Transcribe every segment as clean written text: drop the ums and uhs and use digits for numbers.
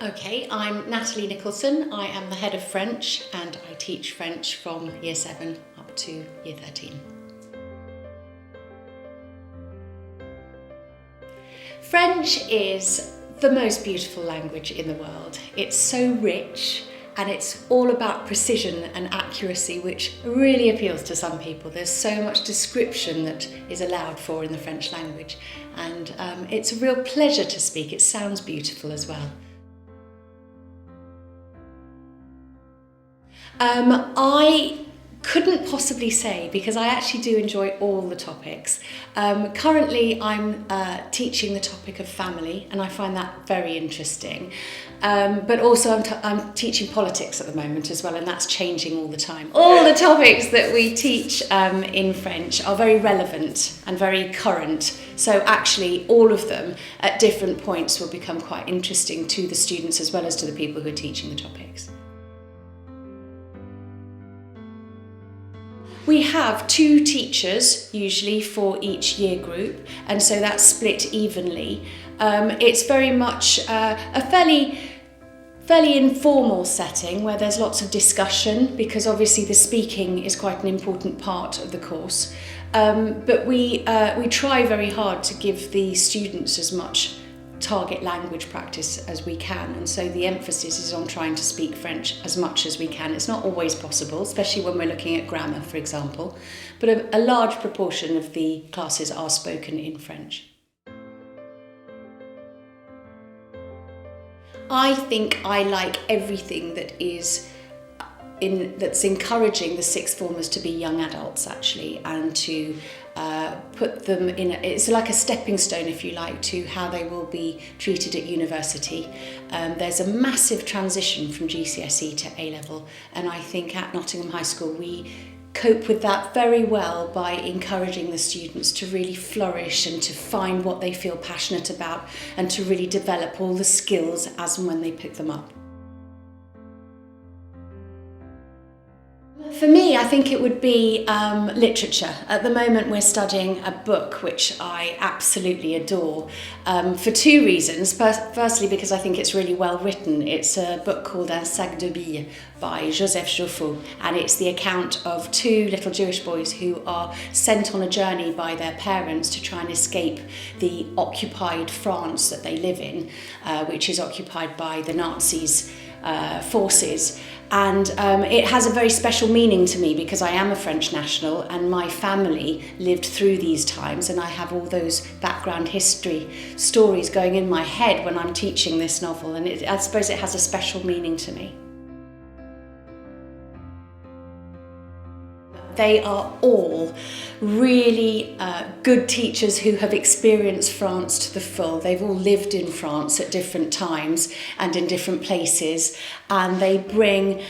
Okay, I'm Natalie Nicholson. I am the head of French and I teach French from Year 7 up to Year 13. French is the most beautiful language in the world. It's so rich and it's all about precision and accuracy, which really appeals to some people. There's so much description that is allowed for in the French language, and it's a real pleasure to speak. It sounds beautiful as well. I couldn't possibly say, because I actually do enjoy all the topics. Currently I'm teaching the topic of family, and I find that very interesting. But also I'm teaching politics at the moment as well, and that's changing all the time. All the topics that we teach in French are very relevant and very current. So actually all of them at different points will become quite interesting to the students as well as to the people who are teaching the topics. We have 2 teachers usually for each year group, and so that's split evenly. It's very much a fairly informal setting where there's lots of discussion, because obviously the speaking is quite an important part of the course. But we try very hard to give the students as much target language practice as we can, and so the emphasis is on trying to speak French as much as we can. It's not always possible, especially when we're looking at grammar, for example, but a large proportion of the classes are spoken in French. I think I like everything that's encouraging the sixth formers to be young adults, actually, and to put them in, it's like a stepping stone, if you like, to how they will be treated at university. There's a massive transition from GCSE to A-level, and I think at Nottingham High School we cope with that very well by encouraging the students to really flourish and to find what they feel passionate about and to really develop all the skills as and when they pick them up. For me, I think it would be literature. At the moment we're studying a book which I absolutely adore for 2 reasons. Firstly, because I think it's really well written. It's a book called Un sac de billes by Joseph Joffo, and it's the account of 2 little Jewish boys who are sent on a journey by their parents to try and escape the occupied France that they live in, which is occupied by the Nazis' forces. And it has a very special meaning to me because I am a French national and my family lived through these times, and I have all those background history stories going in my head when I'm teaching this novel, and I suppose it has a special meaning to me. They are all really good teachers who have experienced France to the full. They've all lived in France at different times and in different places, and they bring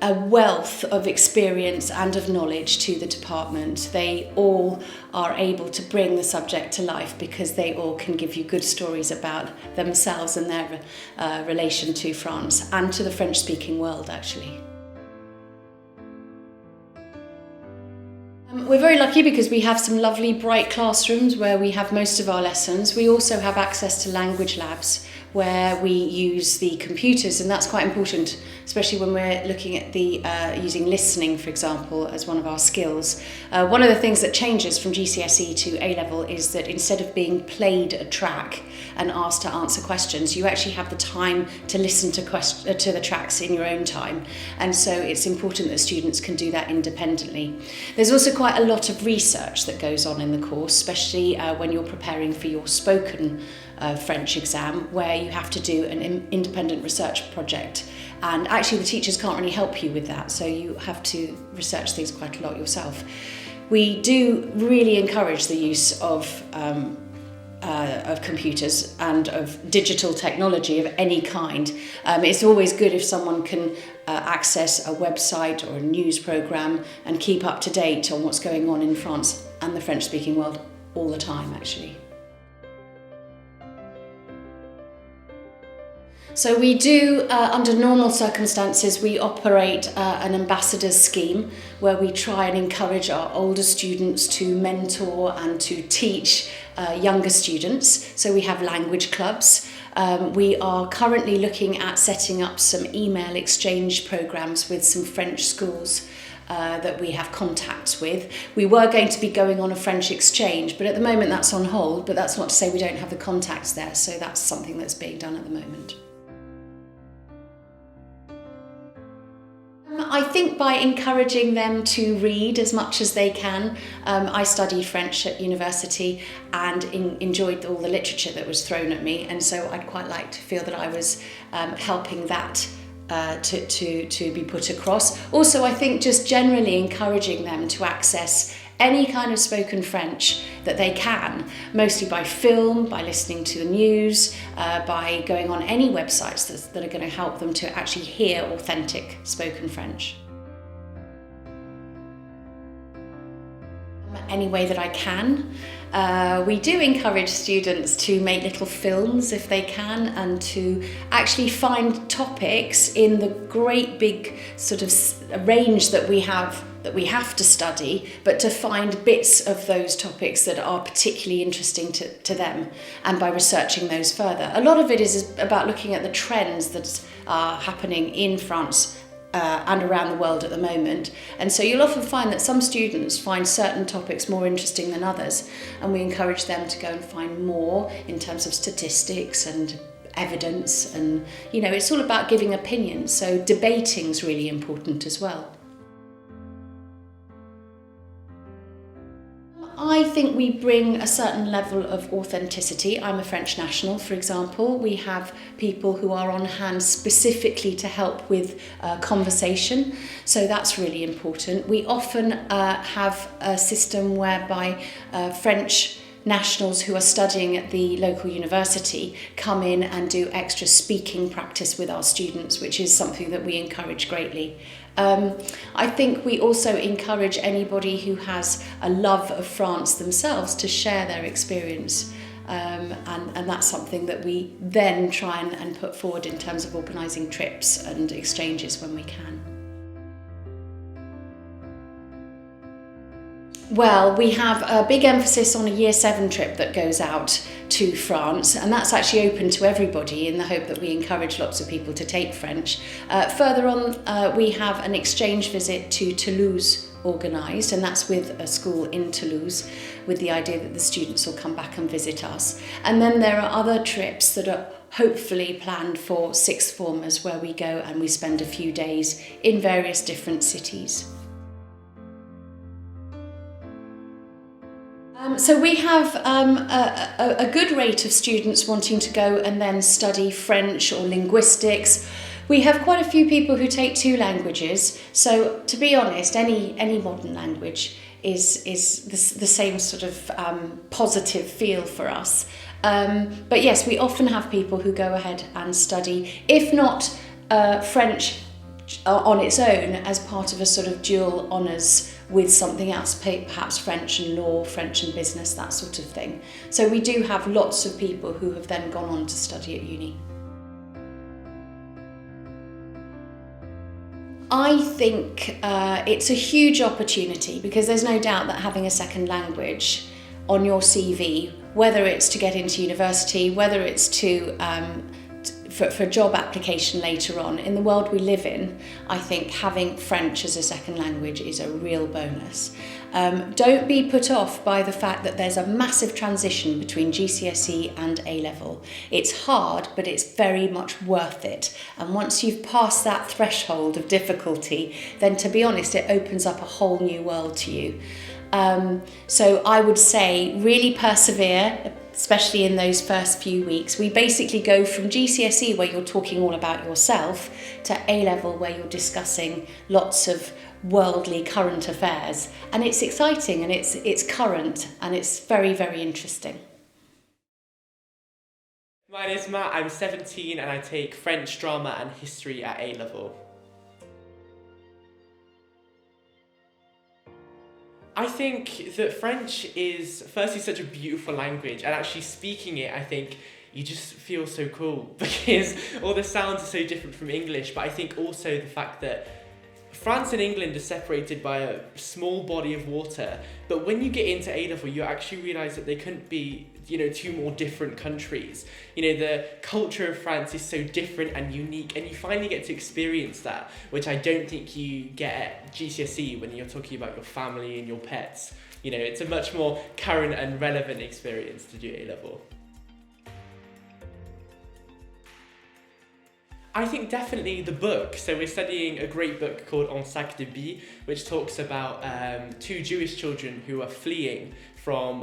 a wealth of experience and of knowledge to the department. They all are able to bring the subject to life because they all can give you good stories about themselves and their relation to France and to the French-speaking world, actually. We're very lucky because we have some lovely bright classrooms where we have most of our lessons. We also have access to language labs where we use the computers, and that's quite important, especially when we're looking at the using listening, for example, as one of our skills. One of the things that changes from GCSE to A-level is that instead of being played a track and asked to answer questions, you actually have the time to listen to the tracks in your own time, and so it's important that students can do that independently. There's also quite a lot of research that goes on in the course, especially when you're preparing for your spoken French exam, where you have to do an independent research project, and actually the teachers can't really help you with that, so you have to research things quite a lot yourself. We do really encourage the use of computers and of digital technology of any kind. It's always good if someone can access a website or a news programme and keep up to date on what's going on in France and the French-speaking world all the time, actually. So we do, under normal circumstances, we operate an ambassadors scheme where we try and encourage our older students to mentor and to teach younger students. So we have language clubs We are currently looking at setting up some email exchange programs with some French schools that we have contacts with. We were going to be going on a French exchange, but at the moment that's on hold, but that's not to say we don't have the contacts there, so that's something that's being done at the moment. I think by encouraging them to read as much as they can. I studied French at university and enjoyed all the literature that was thrown at me, and so I'd quite like to feel that I was helping that to be put across. Also, I think just generally encouraging them to access any kind of spoken French that they can, mostly by film, by listening to the news, by going on any websites that are going to help them to actually hear authentic spoken French. Any way that I can. We do encourage students to make little films if they can, and to actually find topics in the great big sort of range that we have to study, but to find bits of those topics that are particularly interesting to them, and by researching those further. A lot of it is about looking at the trends that are happening in France and around the world at the moment. And so you'll often find that some students find certain topics more interesting than others, and we encourage them to go and find more in terms of statistics and evidence, and it's all about giving opinions, so debating's really important as well. I think we bring a certain level of authenticity. I'm a French national, for example. We have people who are on hand specifically to help with conversation, so that's really important. We often have a system whereby French nationals who are studying at the local university come in and do extra speaking practice with our students, which is something that we encourage greatly. I think we also encourage anybody who has a love of France themselves to share their experience, and that's something that we then try and put forward in terms of organising trips and exchanges when we can. Well, we have a big emphasis on a Year 7 trip that goes out to France, and that's actually open to everybody in the hope that we encourage lots of people to take French. Further on, we have an exchange visit to Toulouse organised, and that's with a school in Toulouse, with the idea that the students will come back and visit us. And then there are other trips that are hopefully planned for sixth formers, where we go and we spend a few days in various different cities. So we have a good rate of students wanting to go and then study French or linguistics. We have quite a few people who take 2 languages. So to be honest, any modern language is the same sort of positive feel for us. But yes, we often have people who go ahead and study, if not French on its own, as part of a sort of dual honours with something else, perhaps French and law, French and business, that sort of thing. So we do have lots of people who have then gone on to study at uni. I think it's a huge opportunity, because there's no doubt that having a second language on your CV, whether it's to get into university, whether it's to for job application later on, in the world we live in, I think having French as a second language is a real bonus. Don't be put off by the fact that there's a massive transition between GCSE and A-level. It's hard, but it's very much worth it. And once you've passed that threshold of difficulty, then to be honest, it opens up a whole new world to you. So I would say really persevere, especially in those first few weeks. We basically go from GCSE, where you're talking all about yourself, to A-level, where you're discussing lots of worldly current affairs. And it's exciting, and it's current, and it's very, very interesting. My name is Matt, I'm 17 and I take French, drama and history at A-level. I think that French is firstly such a beautiful language, and actually speaking it, I think you just feel so cool because all the sounds are so different from English. But I think also the fact that France and England are separated by a small body of water, but when you get into A-level, you actually realise that they couldn't be two more different countries. The culture of France is so different and unique, and you finally get to experience that, which I don't think you get at GCSE when you're talking about your family and your pets. It's a much more current and relevant experience to do A-level. I think definitely the book. So we're studying a great book called Un sac de billes, which talks about two Jewish children who are fleeing from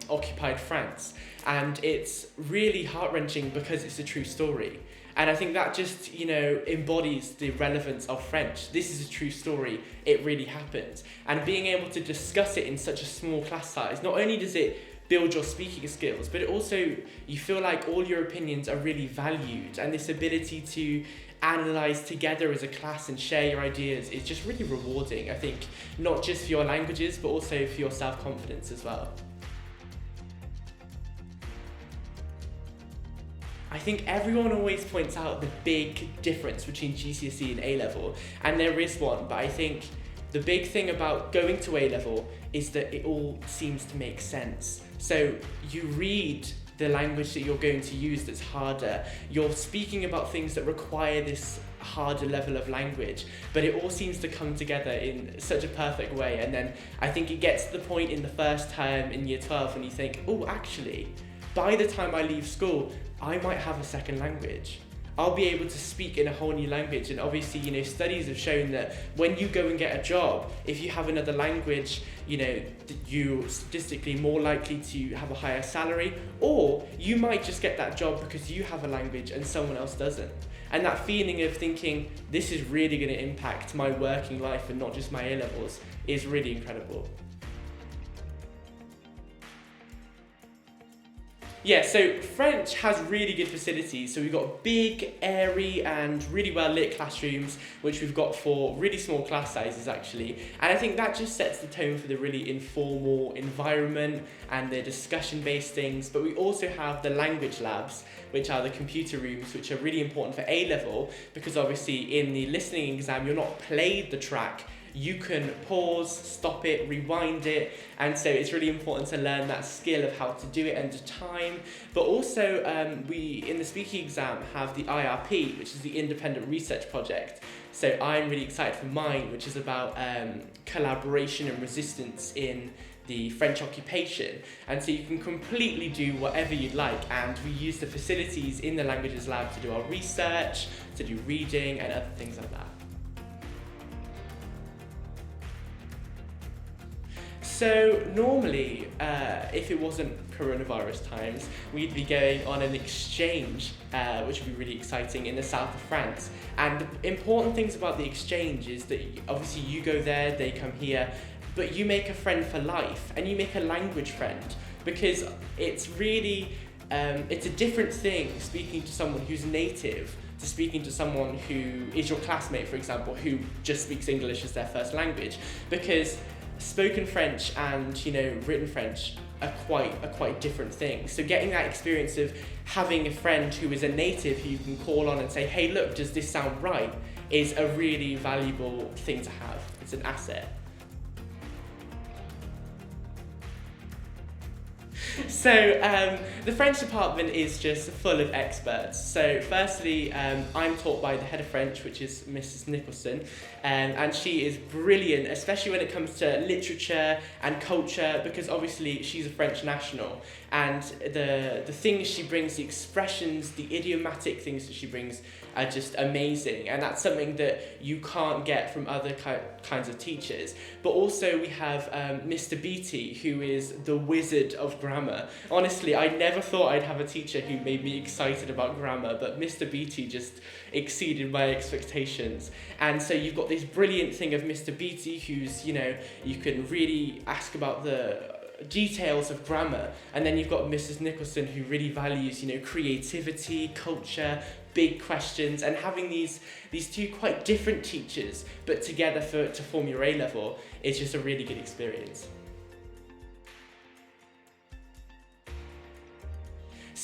occupied France. And it's really heart-wrenching because it's a true story. And I think that just, embodies the relevance of French. This is a true story. It really happened. And being able to discuss it in such a small class size, not only does it build your speaking skills, but it also, you feel like all your opinions are really valued, and this ability to analyse together as a class and share your ideas is just really rewarding, I think, not just for your languages, but also for your self-confidence as well. I think everyone always points out the big difference between GCSE and A-level, and there is one, but I think the big thing about going to A-level is that it all seems to make sense. So you read the language that you're going to use that's harder. You're speaking about things that require this harder level of language, but it all seems to come together in such a perfect way. And then I think it gets to the point in the first term in year 12 when you think, oh, actually, by the time I leave school, I might have a second language. I'll be able to speak in a whole new language. And obviously, studies have shown that when you go and get a job, if you have another language, you're statistically more likely to have a higher salary, or you might just get that job because you have a language and someone else doesn't. And that feeling of thinking, this is really going to impact my working life and not just my A-levels, is really incredible. Yeah, so French has really good facilities. So we've got big, airy and really well lit classrooms, which we've got for really small class sizes actually. And I think that just sets the tone for the really informal environment and the discussion-based things. But we also have the language labs, which are the computer rooms, which are really important for A-level, because obviously in the listening exam, you're not played the track. You can pause, stop it, rewind it, and so it's really important to learn that skill of how to do it under time. But also, we in the speaking exam have the IRP, which is the Independent Research Project. So I'm really excited for mine, which is about collaboration and resistance in the French occupation. And so you can completely do whatever you'd like, and we use the facilities in the languages lab to do our research, to do reading and other things like that. So normally, if it wasn't coronavirus times, we'd be going on an exchange, which would be really exciting, in the south of France. And the important things about the exchange is that obviously you go there, they come here, but you make a friend for life, and you make a language friend, because it's really, it's a different thing speaking to someone who's native to speaking to someone who is your classmate, for example, who just speaks English as their first language, because spoken French and written French are quite different things. So getting that experience of having a friend who is a native who you can call on and say, hey look, does this sound right, is a really valuable thing to have. It's an asset. So the French department is just full of experts. So firstly, I'm taught by the head of French, which is Mrs. Nicholson, and she is brilliant, especially when it comes to literature and culture, because obviously she's a French national, and the things she brings, the expressions, the idiomatic things that she brings are just amazing, and that's something that you can't get from other kinds of teachers. But also we have Mr. Beatty, who is the wizard of grammar. Honestly, I never thought I'd have a teacher who made me excited about grammar, but Mr. Beatty just exceeded my expectations. And so you've got this brilliant thing of Mr. Beatty, who's, you can really ask about the details of grammar, and then you've got Mrs. Nicholson, who really values, creativity, culture, big questions, and having these two quite different teachers but together to form your A-level is just a really good experience.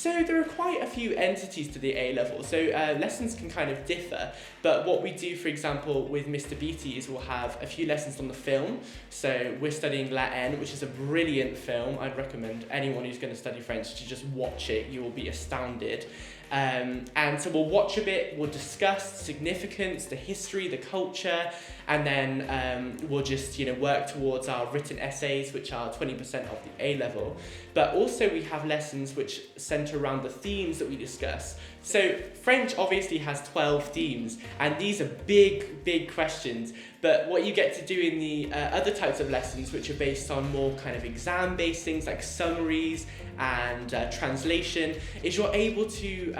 So there are quite a few entities to the A level, so lessons can kind of differ, but what we do, for example, with Mr. Beatty is we'll have a few lessons on the film. So we're studying La Haine, which is a brilliant film. I'd recommend anyone who's going to study French to just watch it. You will be astounded. And so we'll watch a bit, we'll discuss the significance, the history, the culture, and then we'll just work towards our written essays, which are 20% of the A level. But also we have lessons which centre around the themes that we discuss. So French obviously has 12 themes, and these are big questions. But what you get to do in the other types of lessons, which are based on more kind of exam-based things like summaries and translation, is you're able to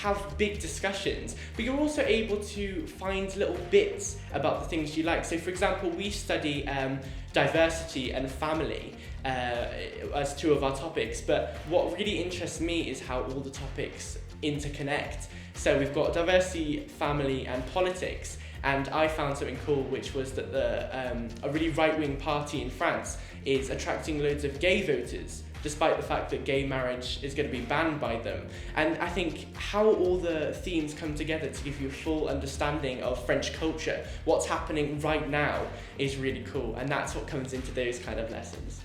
have big discussions, but you're also able to find little bits about the things you like. So for example, we study diversity and family as two of our topics, but what really interests me is how all the topics interconnect. So we've got diversity, family and politics, and I found something cool, which was that a really right-wing party in France is attracting loads of gay voters, despite the fact that gay marriage is going to be banned by them. And I think how all the themes come together to give you a full understanding of French culture, what's happening right now, is really cool, and that's what comes into those kind of lessons.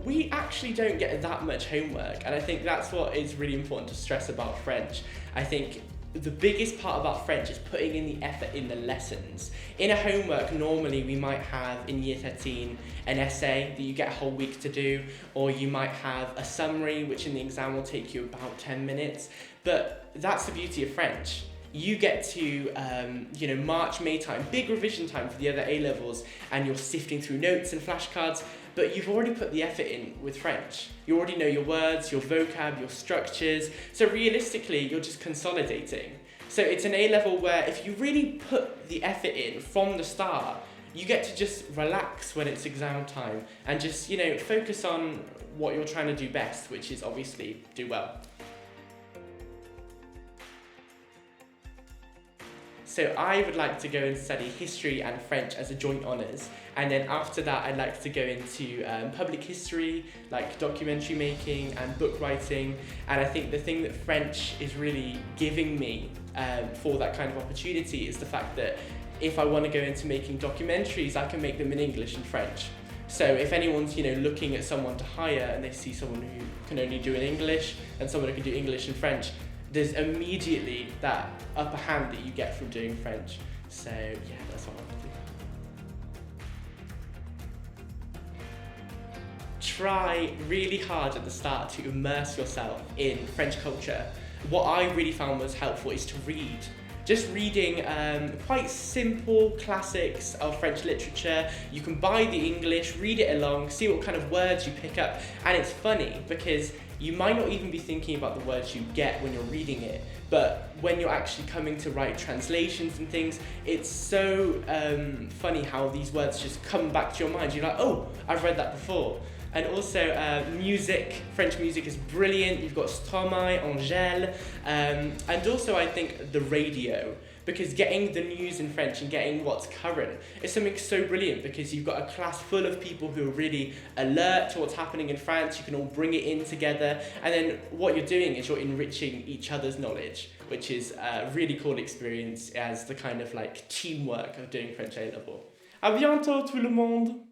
We actually don't get that much homework, and I think that's what is really important to stress about French. I think the biggest part about French is putting in the effort in the lessons. In a homework, normally we might have in year 13 an essay that you get a whole week to do, or you might have a summary which in the exam will take you about 10 minutes. But that's the beauty of French. You get to, March, May time, big revision time for the other A levels, and you're sifting through notes and flashcards, but you've already put the effort in with French. You already know your words, your vocab, your structures, so realistically, you're just consolidating. So it's an A level where if you really put the effort in from the start, you get to just relax when it's exam time and just, focus on what you're trying to do best, which is obviously do well. So I would like to go and study history and French as a joint honours, and then after that I'd like to go into public history, like documentary making and book writing. And I think the thing that French is really giving me for that kind of opportunity is the fact that if I want to go into making documentaries, I can make them in English and French. So if anyone's looking at someone to hire and they see someone who can only do it in English and someone who can do English and French, there's immediately that upper hand that you get from doing French. So yeah, that's what I want to do. Try really hard at the start to immerse yourself in French culture. What I really found was helpful is to read. Just reading quite simple classics of French literature. You can buy the English, read it along, see what kind of words you pick up. And it's funny because you might not even be thinking about the words you get when you're reading it, but when you're actually coming to write translations and things, it's so funny how these words just come back to your mind. You're like, oh, I've read that before. And also music, French music is brilliant. You've got Stromae, Angèle, and also I think the radio, because getting the news in French and getting what's current is something so brilliant, because you've got a class full of people who are really alert to what's happening in France. You can all bring it in together, and then what you're doing is you're enriching each other's knowledge, which is a really cool experience as the kind of like teamwork of doing French A level. À bientôt tout le monde!